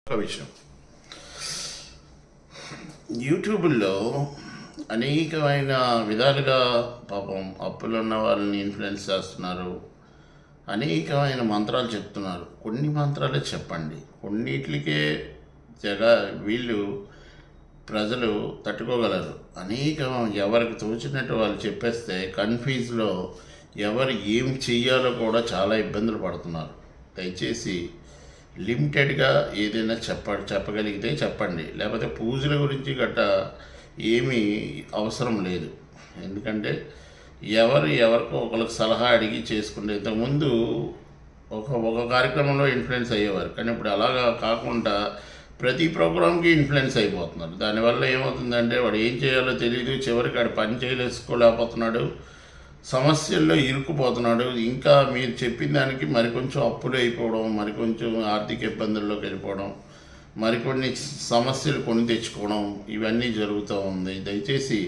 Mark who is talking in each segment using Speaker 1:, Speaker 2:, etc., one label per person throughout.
Speaker 1: ఒక విషయం యూట్యూబ్లో అనేకమైన విధాలుగా పాపం అప్పులు ఉన్న వాళ్ళని ఇన్ఫ్లుయెన్స్ చేస్తున్నారు. అనేకమైన మంత్రాలు చెప్తున్నారు. కొన్ని మంత్రాలే చెప్పండి, కొన్నిటికే వీళ్ళు ప్రజలు తట్టుకోగలరు. ఎవరికి తోచినట్టు వాళ్ళు చెప్పేస్తే కన్ఫ్యూజ్లో ఎవరు ఏం చెయ్యాలో కూడా చాలా ఇబ్బందులు పడుతున్నారు. దయచేసి లిమిటెడ్గా ఏదైనా చెప్పగలిగితే చెప్పండి, లేకపోతే పూజల గురించి గట్టా ఏమీ అవసరం లేదు. ఎందుకంటే ఎవరికో ఒకరికి సలహా అడిగి చేసుకుంటే ఇంతకుముందు ఒక కార్యక్రమంలో ఇన్ఫ్లుయెన్స్ అయ్యేవారు, కానీ ఇప్పుడు అలాగా కాకుండా ప్రతి ప్రోగ్రామ్కి ఇన్ఫ్లుయెన్స్ అయిపోతున్నారు. దానివల్ల ఏమవుతుందంటే వాడు ఏం చేయాలో తెలియదు, చివరికి వాడు పని చేయలేసుకోలేకపోతున్నాడు, సమస్యల్లో ఇరుక్కుపోతున్నాడు. ఇంకా మీరు చెప్పిన దానికి మరికొంచెం అప్పులు అయిపోవడం, మరికొంచెం ఆర్థిక ఇబ్బందుల్లోకి వెళ్ళిపోవడం, మరికొన్ని సమస్యలు కొని తెచ్చుకోవడం, ఇవన్నీ జరుగుతూ ఉంది. దయచేసి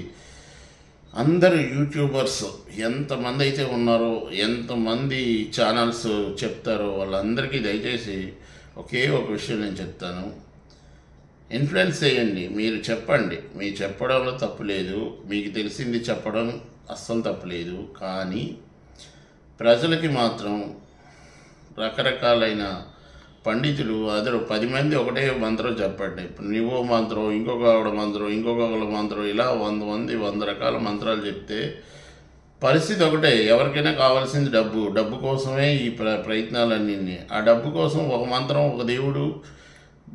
Speaker 1: అందరు యూట్యూబర్స్ ఎంతమంది అయితే ఉన్నారో, ఎంతమంది ఛానల్స్ చెప్తారో వాళ్ళందరికీ దయచేసి ఒకే ఒక విషయం నేను చెప్తాను. ఇన్ఫ్లుయెన్స్ చేయండి, మీరు చెప్పండి, మీరు చెప్పడంలో తప్పు లేదు, మీకు తెలిసింది చెప్పడం అస్సలు తప్పలేదు. కానీ ప్రజలకి మాత్రం రకరకాలైన పండితులు 10 మంది ఒకటే మంత్రం చెప్పండి. ఇప్పుడు నువ్వో మంత్రం, ఇంకొక మంత్రం, ఇలా 100 మంది 100 రకాల మంత్రాలు చెప్తే పరిస్థితి ఒకటే. ఎవరికైనా కావాల్సింది డబ్బు కోసమే ఈ ప్రయత్నాలన్నీ. ఆ డబ్బు కోసం ఒక మంత్రం, ఒక దేవుడు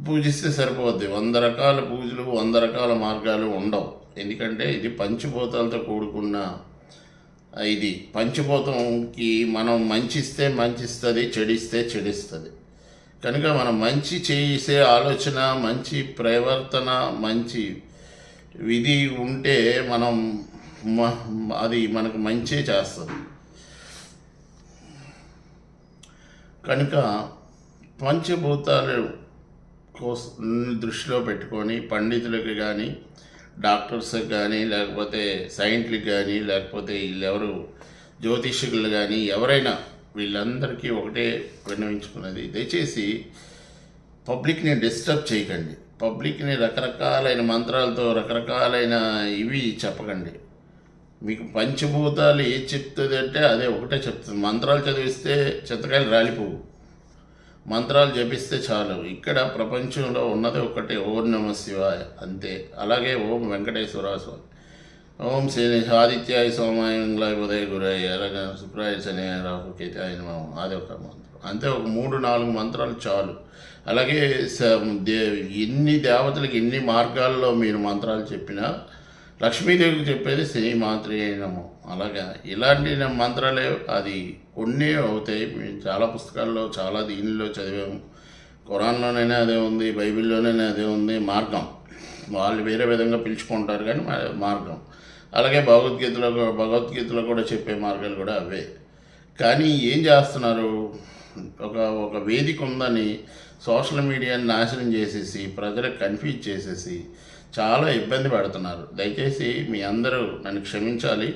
Speaker 1: పూజిస్తే సరిపోద్ది. 100 రకాల పూజలు, 100 రకాల మార్గాలు ఉండవు. ఎందుకంటే ఇది పంచభూతాలతో కూడుకున్న ఇది. పంచభూతంకి మనం మంచిస్తే మంచిస్తుంది, చెడిస్తే చెడిస్తుంది. కనుక మనం మంచి చేసే ఆలోచన, మంచి ప్రవర్తన, మంచి విధి ఉంటే అది మనకు మంచి చేస్తుంది. కనుక పంచభూతాలు కోసం దృష్టిలో పెట్టుకొని పండితులకు కానీ, డాక్టర్స్కి కానీ, లేకపోతే సైంటిస్టులకు కానీ, లేకపోతే వీళ్ళెవరు జ్యోతిష్కులు కానీ, ఎవరైనా వీళ్ళందరికీ ఒకటే విన్నవించుకున్నది, దయచేసి పబ్లిక్ని డిస్టర్బ్ చేయకండి. పబ్లిక్ని రకరకాలైన మంత్రాలతో రకరకాలైన ఇవి చెప్పకండి. మీకు పంచభూతాలు ఏది చెప్తుంది అంటే అదే ఒకటే చెప్తుంది. మంత్రాలు చదివిస్తే చింతకాయలు రాలిపోవు, మంత్రాలు జపిస్తే చాలు. ఇక్కడ ప్రపంచంలో ఉన్నది ఒకటే, ఓం నమః శివాయ, అంతే. అలాగే ఓం వెంకటేశ్వర స్వామి, ఓం శ్రీ ఆదిత్యాయ సోమాయ మంగళాయ బుధాయ గురాయ అలాగే శుక్రాయ శని రాహు కేతాయ నమః, అది ఒక మంత్రం, అంతే. ఒక 3-4 మంత్రాలు చాలు. అలాగే ఎన్ని దేవతలకి ఎన్ని మార్గాల్లో మీరు మంత్రాలు చెప్పినా లక్ష్మీదేవికి చెప్పేది శ్రీ మాత్రే నమః. అలాగా ఇలాంటి మంత్రాలే అది కొన్ని అవుతాయి. మేము చాలా పుస్తకాల్లో చాలా దీనిలో చదివాము. ఖురాన్లోనైనా అదే ఉంది, బైబిల్లోనైనా అదే ఉంది. మార్గం వాళ్ళు వేరే విధంగా పిలుచుకుంటారు, కానీ మార్గం. అలాగే భగవద్గీతలో కూడా చెప్పే మార్గాలు కూడా అవే. కానీ ఏం చేస్తున్నారు, ఒక వేదిక ఉందని సోషల్ మీడియాని నాశనం చేసేసి ప్రజలకు కన్ఫ్యూజ్ చేసేసి చాలా ఇబ్బంది పెడుతున్నారు. దయచేసి మీ అందరూ నన్ను క్షమించాలి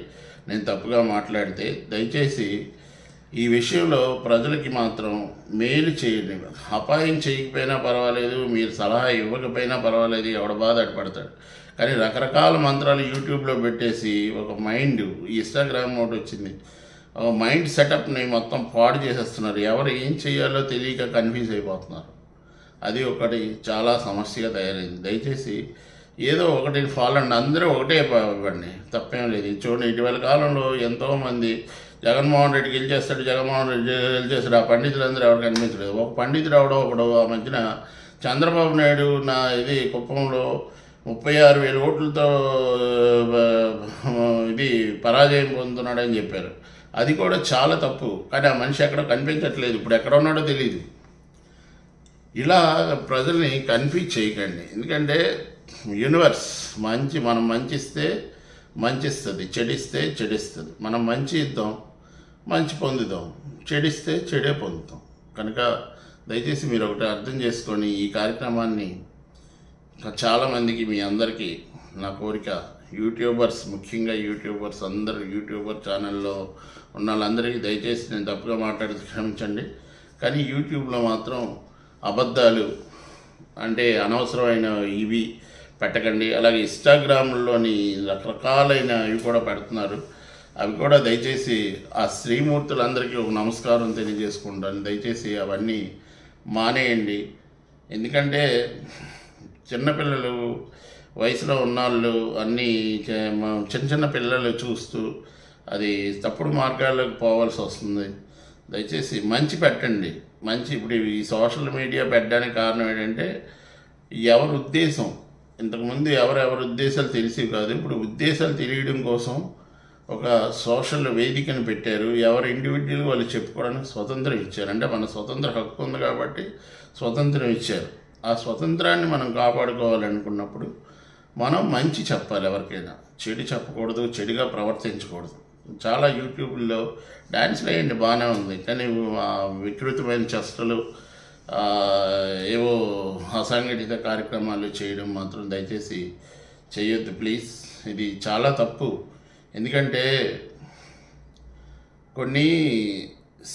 Speaker 1: నేను తప్పుగా మాట్లాడితే. దయచేసి ఈ విషయంలో ప్రజలకి మాత్రం మేలు చేయండి. అపాయం చేయకపోయినా పర్వాలేదు, మీరు సలహా ఇవ్వకపోయినా పర్వాలేదు, ఎవడ బాధ అడ్పడతాడు. కానీ రకరకాల మంత్రాలు యూట్యూబ్లో పెట్టేసి ఒక మైండ్, ఇన్స్టాగ్రామ్ ఒకటి వచ్చింది, ఒక మైండ్ సెటప్ని మొత్తం పాడు చేసేస్తున్నారు. ఎవరు ఏం చేయాలో తెలియక కన్ఫ్యూజ్ అయిపోతున్నారు. అది ఒకటి చాలా సమస్యగా తయారైంది. దయచేసి ఏదో ఒకటి ఫాలో అండి, అందరూ ఒకటే ఇవ్వండి, తప్పేం లేదు. చూడండి, ఇటీవల కాలంలో ఎంతోమంది జగన్మోహన్ రెడ్డి గెలిచేస్తాడు, జగన్మోహన్ రెడ్డి గెలిచేస్తాడు, ఆ పండితులందరూ ఎవరు కనిపించలేదు. ఒక పండితుడు ఒకడు ఆ మధ్యన చంద్రబాబు నాయుడు కుప్పంలో 36,000 ఓట్లతో పరాజయం పొందుతున్నాడని చెప్పారు. అది కూడా చాలా తప్పు. కానీ ఆ మనిషి ఎక్కడో కనిపించట్లేదు, ఇప్పుడు ఎక్కడ ఉన్నాడో తెలియదు. ఇలా ప్రజల్ని కన్ఫ్యూజ్ చేయకండి. ఎందుకంటే యూనివర్స్ మనం మంచిస్తే మంచిస్తుంది, చెడిస్తే చెడిస్తుంది. మనం మంచి ఇద్దాం, మంచి పొందుదాం, చెడిస్తే చెడే పొందుతాం. కనుక దయచేసి మీరు ఒకటి అర్థం చేసుకొని ఈ కార్యక్రమాన్ని చాలామందికి, మీ అందరికీ నా కోరిక, యూట్యూబర్స్ ముఖ్యంగా యూట్యూబర్స్ అందరూ, యూట్యూబర్ ఛానల్లో ఉన్న వాళ్ళందరికీ దయచేసి నేను తప్పుగా మాట్లాడితే క్షమించండి. కానీ యూట్యూబ్లో మాత్రం అబద్ధాలు అంటే అనవసరమైన ఇవి పెట్టకండి. అలాగే ఇన్స్టాగ్రామ్లోని రకరకాలైన ఇవి కూడా పెడుతున్నారు. అవి కూడా దయచేసి ఆ శ్రీమూర్తులందరికీ ఒక నమస్కారం తెలియజేసుకుంటాను. దయచేసి అవన్నీ మానేయండి. ఎందుకంటే చిన్నపిల్లలు వయసులో ఉన్నవాళ్ళు అన్నీ చిన్న చిన్న పిల్లలు చూస్తూ అది తప్పుడు మార్గాల్లోకి పోవాల్సి వస్తుంది. దయచేసి మంచి పెట్టండి. మంచి ఇప్పుడు ఈ సోషల్ మీడియా పెట్టడానికి కారణం ఏంటంటే ఎవరి ఉద్దేశం, ఇంతకుముందు ఎవరెవరి ఉద్దేశాలు తెలిసేవి కాదు. ఇప్పుడు ఉద్దేశాలు తెలియడం కోసం ఒక సోషల్ వేదికను పెట్టారు. ఎవరు ఇండివిజువల్ వాళ్ళు చెప్పుకోవడానికి స్వతంత్రం ఇచ్చారు. అంటే మన స్వతంత్ర హక్కు ఉంది కాబట్టి స్వతంత్రం ఇచ్చారు. ఆ స్వతంత్రాన్ని మనం కాపాడుకోవాలనుకున్నప్పుడు మనం మంచి చెప్పాలి. ఎవరికైనా చెడు చెప్పకూడదు, చెడుగా ప్రవర్తించకూడదు. చాలా యూట్యూబ్లో డ్యాన్స్లు వేయండి, బాగానే ఉంది. కానీ వికృతమైన చేష్టలు, ఏవో అసంఘటిత కార్యక్రమాలు చేయడం మాత్రం దయచేసి చేయొద్దు ప్లీజ్. ఇది చాలా తప్పు. ఎందుకంటే కొన్ని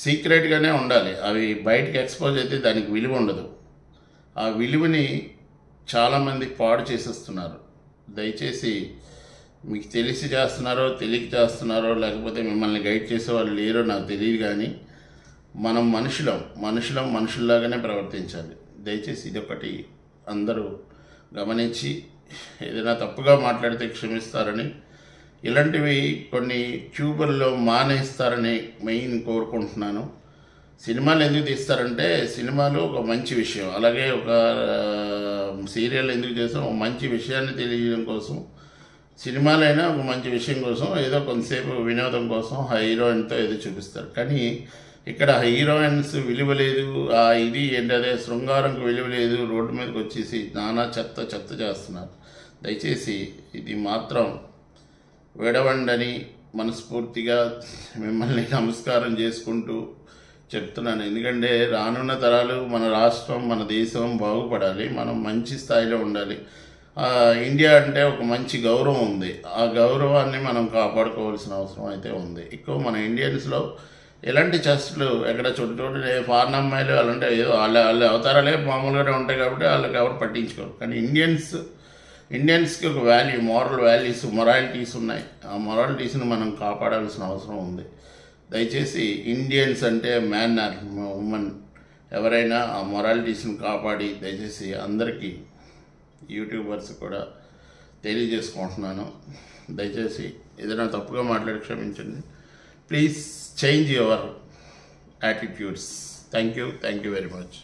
Speaker 1: సీక్రెట్గానే ఉండాలి. అవి బయటికి ఎక్స్పోజ్ అయితే దానికి విలువ ఉండదు. ఆ విలువని చాలామంది పాడు చేసేస్తున్నారు. దయచేసి మీకు తెలిసి చేస్తున్నారో తెలియక చేస్తున్నారో లేకపోతే మిమ్మల్ని గైడ్ చేసే వాళ్ళు లేరో నాకు తెలియదు, కానీ మనం మనుషుల్లాగానే ప్రవర్తించాలి. దయచేసి ఇదొకటి అందరూ గమనించి ఏదైనా తప్పుగా మాట్లాడితే క్షమిస్తారని, ఇలాంటివి కొన్ని ట్యూబర్లో మానేస్తారని మెయిన్ కోరుకుంటున్నాను. సినిమాలు ఎందుకు తీస్తారంటే సినిమాలు ఒక మంచి విషయం, అలాగే ఒక సీరియల్ ఎందుకు చేస్తాం, ఒక మంచి విషయాన్ని తెలియజేయడం కోసం. సినిమాలైనా ఒక మంచి విషయం కోసం, ఏదో కొంతసేపు వినోదం కోసం హీరోయిన్తో ఏదో చూపిస్తారు. కానీ ఇక్కడ హీరోయిన్స్ విలువ లేదు, ఇది ఏంటదే శృంగారంకు విలువ లేదు, రోడ్డు మీదకి వచ్చేసి నానా చెత్త చేస్తున్నారు. దయచేసి ఇది మాత్రం విడవండని మనస్ఫూర్తిగా మిమ్మల్ని నమస్కారం చేసుకుంటూ చెప్తున్నాను. ఎందుకంటే రానున్న తరాలు, మన రాష్ట్రం, మన దేశం బాగుపడాలి, మనం మంచి స్థాయిలో ఉండాలి. ఇండియా అంటే ఒక మంచి గౌరవం ఉంది. ఆ గౌరవాన్ని మనం కాపాడుకోవాల్సిన అవసరం అయితే ఉంది. ఎక్కువ మన ఇండియన్స్లో ఎలాంటి చేష్టలు ఎక్కడ చోటు ఫారెన్ అమ్మాయిలు అలాంటి ఏదో వాళ్ళ అవతారాలే మామూలుగానే ఉంటాయి కాబట్టి వాళ్ళకి ఎవరు పట్టించుకోరు. కానీ ఇండియన్స్కి ఒక మోరల్ వాల్యూస్, మొరాలిటీస్ ఉన్నాయి. ఆ మొరాలిటీస్ని మనం కాపాడాల్సిన అవసరం ఉంది. దయచేసి ఇండియన్స్ అంటే మ్యాన్ ఆర్ ఉమెన్ ఎవరైనా ఆ మొరాలిటీస్ని కాపాడి దయచేసి అందరికీ యూట్యూబర్స్ కూడా తెలియజేసుకుంటున్నాను. దయచేసి ఏదైనా తప్పుగా మాట్లాడి క్షమించండి. Please change your attitudes. Thank you very much.